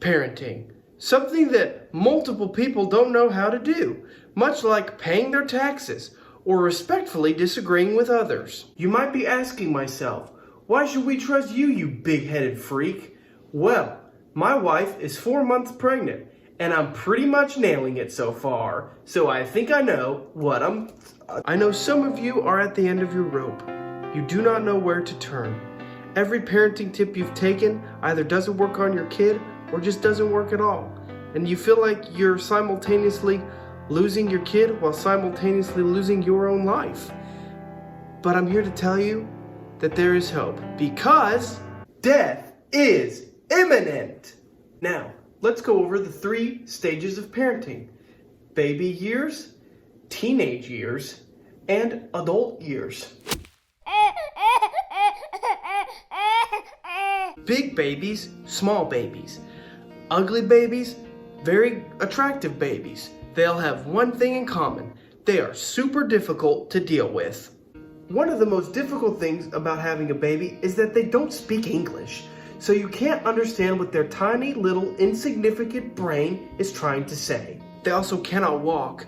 parenting. Something that multiple people don't know how to do, much like paying their taxes or respectfully disagreeing with others. You might be asking myself, why should we trust you, you big-headed freak? Well, my wife is 4 months pregnant, and I'm pretty much nailing it so far, so I think I know what I know some of you are at the end of your rope. You do not know where to turn. Every parenting tip you've taken either doesn't work on your kid or just doesn't work at all. And you feel like you're simultaneously losing your kid while simultaneously losing your own life. But I'm here to tell you that there is hope, because death is imminent. Now, let's go over the 3 stages of parenting: baby years, teenage years, and adult years. Big babies, small babies. Ugly babies, very attractive babies. They'll have one thing in common: they are super difficult to deal with. One of the most difficult things about having a baby is that they don't speak English, so you can't understand what their tiny little insignificant brain is trying to say. They also cannot walk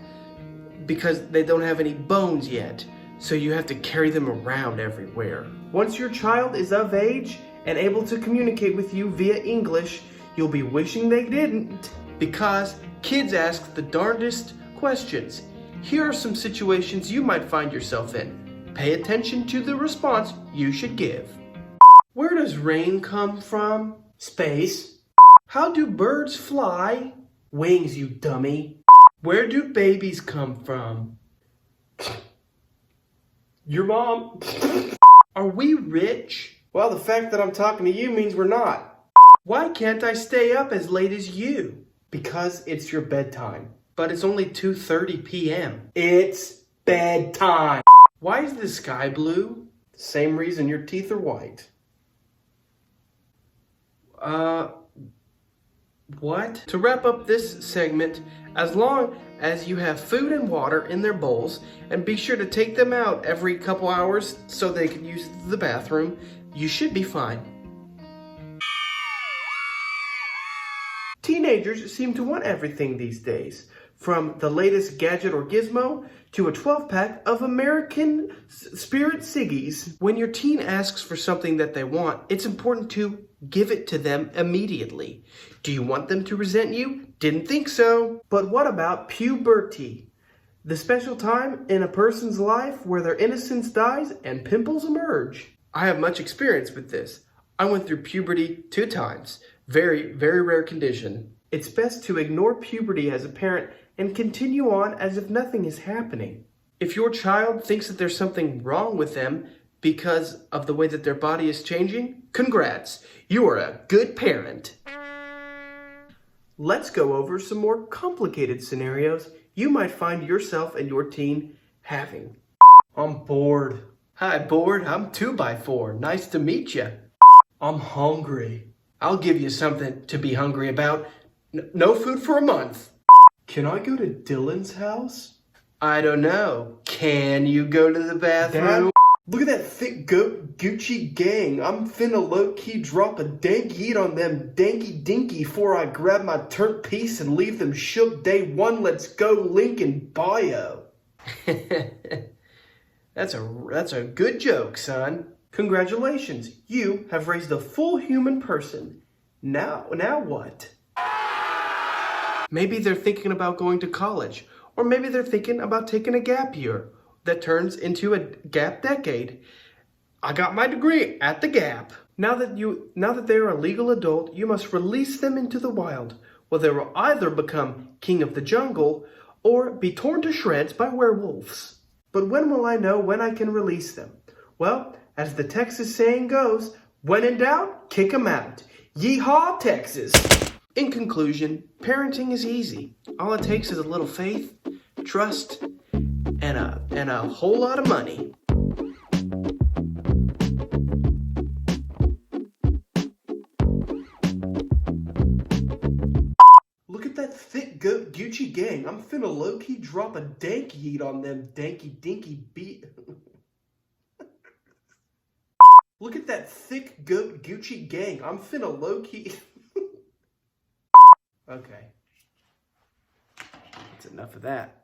because they don't have any bones yet, so you have to carry them around everywhere. Once your child is of age and able to communicate with you via English, you'll be wishing they didn't, because kids ask the darndest questions. Here are some situations you might find yourself in. Pay attention to the response you should give. Where does rain come from? Space. How do birds fly? Wings, you dummy. Where do babies come from? Your mom. Are we rich? Well, the fact that I'm talking to you means we're not. Why can't I stay up as late as you? Because it's your bedtime. But it's only 2:30 p.m. It's bedtime. Why is the sky blue? Same reason your teeth are white. What? To wrap up this segment, as long as you have food and water in their bowls, and be sure to take them out every couple hours so they can use the bathroom, you should be fine. Teenagers seem to want everything these days, from the latest gadget or gizmo to a 12-pack of American Spirit Ciggies. When your teen asks for something that they want, it's important to give it to them immediately. Do you want them to resent you? Didn't think so. But what about puberty? The special time in a person's life where their innocence dies and pimples emerge. I have much experience with this. I went through puberty 2 times. Very, very rare condition. It's best to ignore puberty as a parent and continue on as if nothing is happening. If your child thinks that there's something wrong with them because of the way that their body is changing, congrats, you are a good parent. Let's go over some more complicated scenarios you might find yourself and your teen having. I'm bored. Hi, bored. I'm 2x4. Nice to meet you. I'm hungry. I'll give you something to be hungry about. No food for a month. Can I go to Dylan's house? I don't know. Can you go to the bathroom? Dad, look at that thick goat Gucci gang. I'm finna low-key drop a dank heat on them danky dinky before I grab my turnt piece and leave them shook day 1. Let's go, link in bio. That's a good joke, son. Congratulations, you have raised a full human person. Now what? Maybe they're thinking about going to college, or maybe they're thinking about taking a gap year that turns into a gap decade. I got my degree at the Gap. Now that they are a legal adult, you must release them into the wild, where they will either become king of the jungle or be torn to shreds by werewolves. But when will I know when I can release them? Well, as the Texas saying goes, when in doubt, kick them out. Yeehaw, Texas! In conclusion, parenting is easy. All it takes is a little faith, trust, and a whole lot of money. Look at that thick goat Gucci gang. I'm finna low-key drop a dank heat on them danky dinky beat. Look at that thick goat Gucci gang. I'm finna low-key... Okay. That's enough of that.